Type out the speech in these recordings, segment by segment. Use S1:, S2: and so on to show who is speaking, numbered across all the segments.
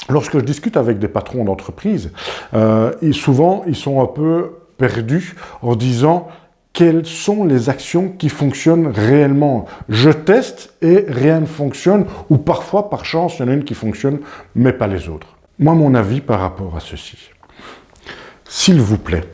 S1: lorsque je discute avec des patrons d'entreprise, souvent ils sont un peu perdus en disant quelles sont les actions qui fonctionnent réellement. Je teste et rien ne fonctionne, ou parfois par chance il y en a une qui fonctionne mais pas les autres. Moi, mon avis par rapport à ceci, s'il vous plaît,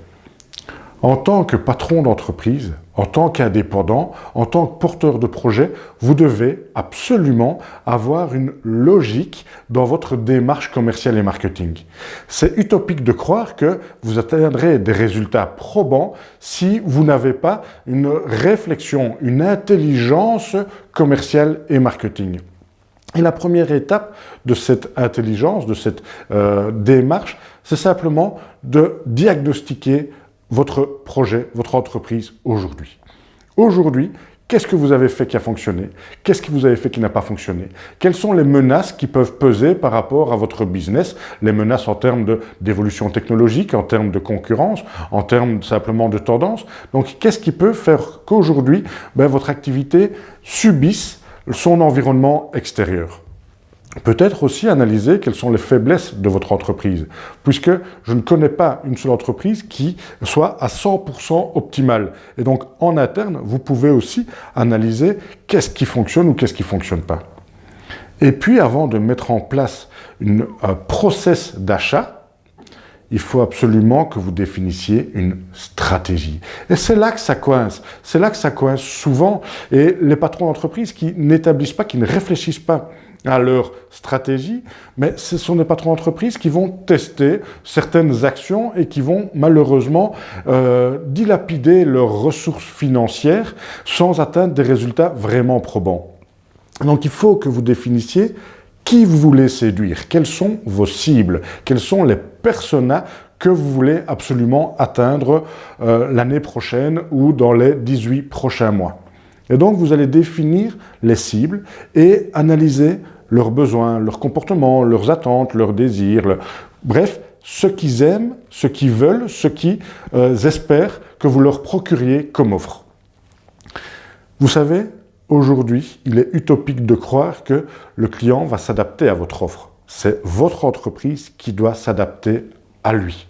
S1: en tant que patron d'entreprise, en tant qu'indépendant, en tant que porteur de projet, vous devez absolument avoir une logique dans votre démarche commerciale et marketing. C'est utopique de croire que vous atteindrez des résultats probants si vous n'avez pas une réflexion, une intelligence commerciale et marketing. Et la première étape de cette intelligence, de cette démarche, c'est simplement de diagnostiquer votre projet, votre entreprise aujourd'hui. Aujourd'hui, qu'est-ce que vous avez fait qui a fonctionné? Qu'est-ce que vous avez fait qui n'a pas fonctionné? Quelles sont les menaces qui peuvent peser par rapport à votre business? Les menaces en termes d'évolution technologique, en termes de concurrence, en termes simplement de tendance. Donc, qu'est-ce qui peut faire qu'aujourd'hui, votre activité subisse son environnement extérieur? Peut-être aussi analyser quelles sont les faiblesses de votre entreprise, puisque je ne connais pas une seule entreprise qui soit à 100% optimale. Et donc, en interne, vous pouvez aussi analyser qu'est-ce qui fonctionne ou qu'est-ce qui ne fonctionne pas. Et puis, avant de mettre en place un process d'achat, il faut absolument que vous définissiez une stratégie. Et c'est là que ça coince. C'est là que ça coince souvent. Et les patrons d'entreprise qui n'établissent pas, qui ne réfléchissent pas à leur stratégie, mais ce sont des patrons d'entreprise qui vont tester certaines actions et qui vont malheureusement dilapider leurs ressources financières sans atteindre des résultats vraiment probants. Donc il faut que vous définissiez qui vous voulez séduire, quelles sont vos cibles, quels sont les personas que vous voulez absolument atteindre l'année prochaine ou dans les 18 prochains mois. Et donc, vous allez définir les cibles et analyser leurs besoins, leurs comportements, leurs attentes, leurs désirs, bref, ce qu'ils aiment, ce qu'ils veulent, ce qu'ils espèrent que vous leur procuriez comme offre. Vous savez, aujourd'hui, il est utopique de croire que le client va s'adapter à votre offre. C'est votre entreprise qui doit s'adapter à lui.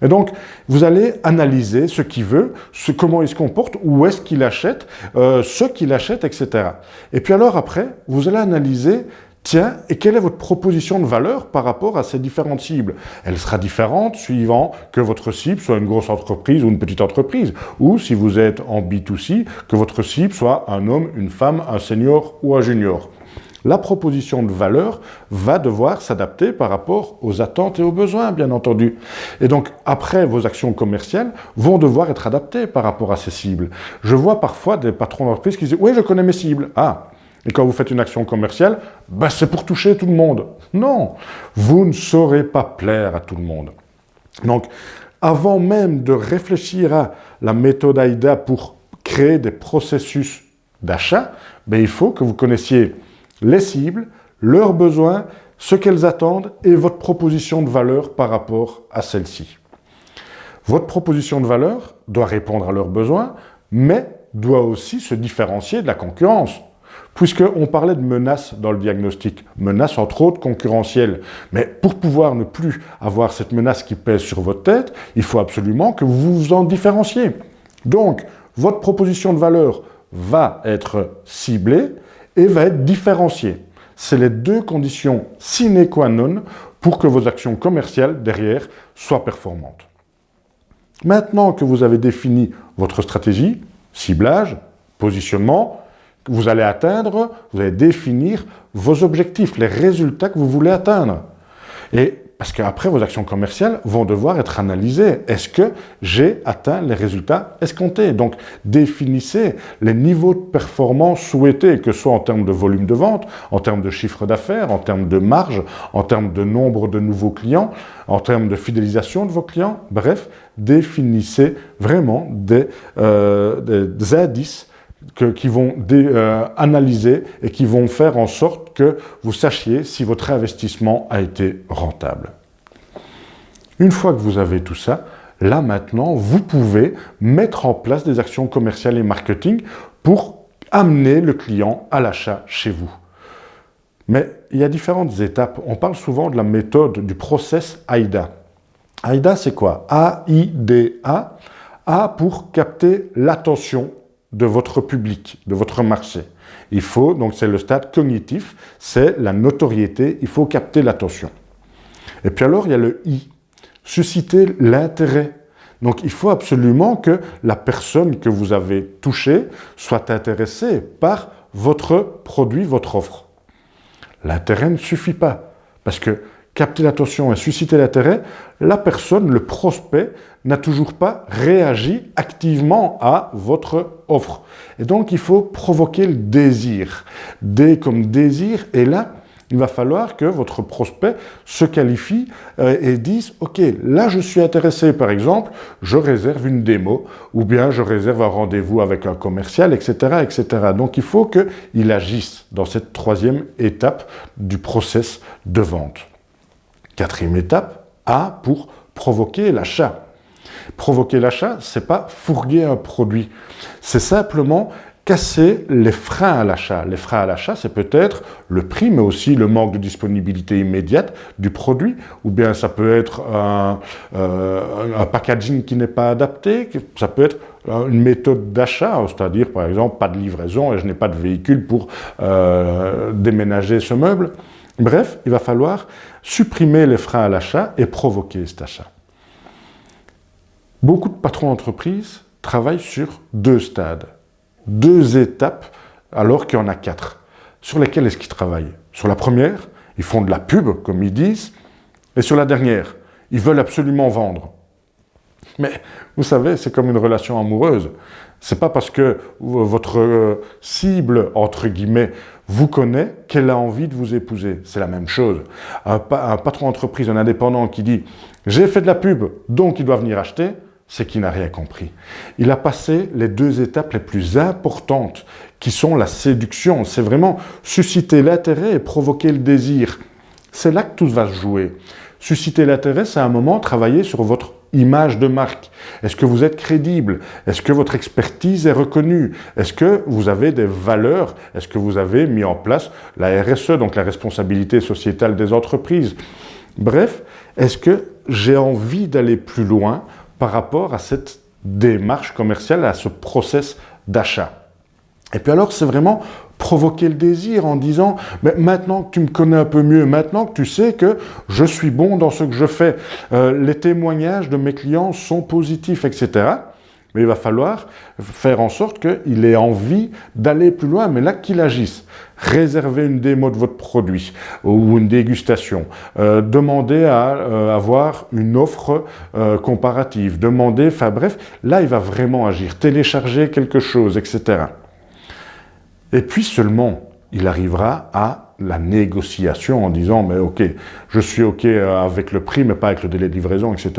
S1: Et donc, vous allez analyser ce qu'il veut, comment il se comporte, où est-ce qu'il achète, ce qu'il achète, etc. Et puis alors après, vous allez analyser, tiens, et quelle est votre proposition de valeur par rapport à ces différentes cibles? Elle sera différente suivant que votre cible soit une grosse entreprise ou une petite entreprise, ou si vous êtes en B2C, que votre cible soit un homme, une femme, un senior ou un junior. La proposition de valeur va devoir s'adapter par rapport aux attentes et aux besoins, bien entendu. Et donc, après, vos actions commerciales vont devoir être adaptées par rapport à ces cibles. Je vois parfois des patrons d'entreprise qui disent « Oui, je connais mes cibles. » Ah, et quand vous faites une action commerciale, c'est pour toucher tout le monde. Non, vous ne saurez pas plaire à tout le monde. Donc, avant même de réfléchir à la méthode AIDA pour créer des processus d'achat, il faut que vous connaissiez les cibles, leurs besoins, ce qu'elles attendent et votre proposition de valeur par rapport à celle-ci. Votre proposition de valeur doit répondre à leurs besoins, mais doit aussi se différencier de la concurrence. Puisqu'on parlait de menaces dans le diagnostic, menaces entre autres concurrentielles. Mais pour pouvoir ne plus avoir cette menace qui pèse sur votre tête, il faut absolument que vous vous en différenciez. Donc, votre proposition de valeur va être ciblée et va être différenciée. C'est les deux conditions sine qua non pour que vos actions commerciales derrière soient performantes. Maintenant que vous avez défini votre stratégie, ciblage, positionnement, vous allez atteindre, vous allez définir vos objectifs, les résultats que vous voulez atteindre. Et parce qu'après, vos actions commerciales vont devoir être analysées. Est-ce que j'ai atteint les résultats escomptés? Donc, définissez les niveaux de performance souhaités, que ce soit en termes de volume de vente, en termes de chiffre d'affaires, en termes de marge, en termes de nombre de nouveaux clients, en termes de fidélisation de vos clients. Bref, définissez vraiment des indices qui vont analyser et qui vont faire en sorte que vous sachiez si votre investissement a été rentable. Une fois que vous avez tout ça, là maintenant, vous pouvez mettre en place des actions commerciales et marketing pour amener le client à l'achat chez vous. Mais il y a différentes étapes. On parle souvent de la méthode du process AIDA. AIDA, c'est quoi? A-I-D-A. A pour capter l'attention de votre public, de votre marché. Il faut, donc c'est le stade cognitif, c'est la notoriété, il faut capter l'attention. Et puis alors, il y a le I, susciter l'intérêt. Donc il faut absolument que la personne que vous avez touchée soit intéressée par votre produit, votre offre. L'intérêt ne suffit pas, parce que capter l'attention et susciter l'intérêt, la personne, le prospect, n'a toujours pas réagi activement à votre offre. Et donc, il faut provoquer le désir. D comme désir, et là, il va falloir que votre prospect se qualifie et dise « Ok, là je suis intéressé, par exemple, je réserve une démo, ou bien je réserve un rendez-vous avec un commercial, etc. etc. » Donc il faut qu'il agisse dans cette troisième étape du process de vente. Quatrième étape, A pour provoquer l'achat. Provoquer l'achat, ce n'est pas fourguer un produit, c'est simplement casser les freins à l'achat. Les freins à l'achat, c'est peut-être le prix, mais aussi le manque de disponibilité immédiate du produit, ou bien ça peut être un packaging qui n'est pas adapté, ça peut être une méthode d'achat, c'est-à-dire par exemple pas de livraison et je n'ai pas de véhicule pour déménager ce meuble. Bref, il va falloir supprimer les freins à l'achat et provoquer cet achat. Beaucoup de patrons d'entreprise travaillent sur 2 stades. 2 étapes, alors qu'il y en a 4. Sur lesquelles est-ce qu'ils travaillent? Sur la première, ils font de la pub, comme ils disent, et sur la dernière, ils veulent absolument vendre. Mais vous savez, c'est comme une relation amoureuse. C'est pas parce que votre cible, entre guillemets, vous connaît qu'elle a envie de vous épouser. C'est la même chose. Un patron d'entreprise, un indépendant qui dit « j'ai fait de la pub, donc il doit venir acheter », c'est qu'il n'a rien compris. Il a passé les 2 étapes les plus importantes, qui sont la séduction. C'est vraiment susciter l'intérêt et provoquer le désir. C'est là que tout va se jouer. Susciter l'intérêt, c'est à un moment travailler sur votre image de marque. Est-ce que vous êtes crédible? Est-ce que votre expertise est reconnue? Est-ce que vous avez des valeurs? Est-ce que vous avez mis en place la RSE, donc la responsabilité sociétale des entreprises? Bref, est-ce que j'ai envie d'aller plus loin par rapport à cette démarche commerciale, à ce process d'achat? Et puis alors, c'est vraiment provoquer le désir en disant « Mais maintenant que tu me connais un peu mieux, maintenant que tu sais que je suis bon dans ce que je fais, les témoignages de mes clients sont positifs, etc. » Mais il va falloir faire en sorte qu'il ait envie d'aller plus loin, mais là qu'il agisse. Réservez une démo de votre produit ou une dégustation. Demandez à avoir une offre comparative. Demandez, enfin bref, là il va vraiment agir. Télécharger quelque chose, etc. Et puis seulement, il arrivera à la négociation en disant « mais ok, je suis ok avec le prix, mais pas avec le délai de livraison, etc. »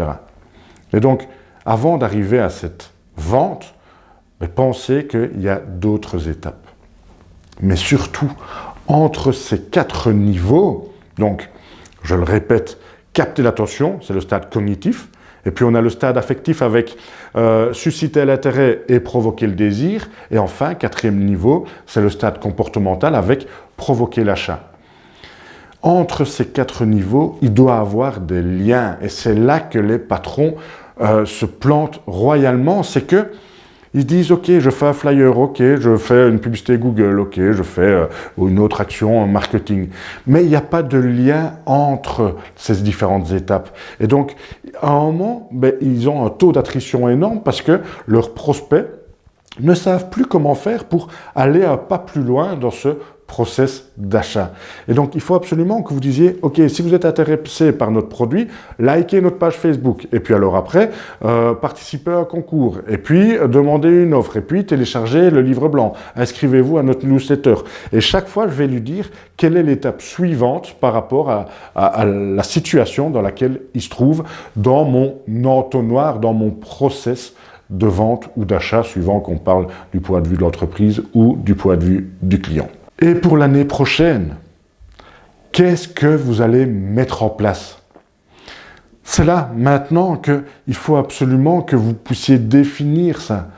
S1: Et donc, avant d'arriver à cette vente, pensez qu'il y a d'autres étapes. Mais surtout, entre ces 4 niveaux, donc, je le répète, capter l'attention, c'est le stade cognitif, et puis on a le stade affectif avec susciter l'intérêt et provoquer le désir, et enfin, 4e niveau, c'est le stade comportemental avec provoquer l'achat. Entre ces 4 niveaux, il doit y avoir des liens, et c'est là que les patrons se plantent royalement, c'est que ils disent « Ok, je fais un flyer, ok, je fais une publicité Google, ok, je fais une autre action en marketing. » Mais il n'y a pas de lien entre ces différentes étapes. Et donc, à un moment, ils ont un taux d'attrition énorme parce que leurs prospects ne savent plus comment faire pour aller un pas plus loin dans ce process d'achat. Et donc, il faut absolument que vous disiez, ok, si vous êtes intéressé par notre produit, likez notre page Facebook. Et puis alors après, participez à un concours. Et puis, demandez une offre. Et puis, téléchargez le livre blanc. Inscrivez-vous à notre newsletter. Et chaque fois, je vais lui dire quelle est l'étape suivante par rapport à la situation dans laquelle il se trouve dans mon entonnoir, dans mon process de vente ou d'achat, suivant qu'on parle du point de vue de l'entreprise ou du point de vue du client. Et pour l'année prochaine, qu'est-ce que vous allez mettre en place? C'est là, maintenant, qu'il faut absolument que vous puissiez définir ça.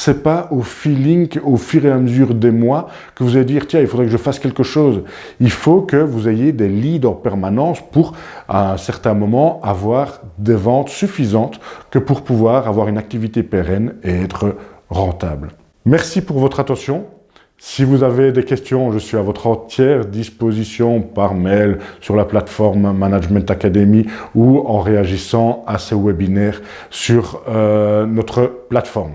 S1: C'est pas au feeling, au fur et à mesure des mois que vous allez dire, tiens, il faudrait que je fasse quelque chose. Il faut que vous ayez des leads en permanence pour, à un certain moment, avoir des ventes suffisantes que pour pouvoir avoir une activité pérenne et être rentable. Merci pour votre attention. Si vous avez des questions, je suis à votre entière disposition par mail sur la plateforme Management Academy ou en réagissant à ces webinaires sur notre plateforme.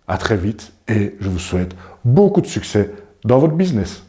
S1: À très vite et je vous souhaite beaucoup de succès dans votre business.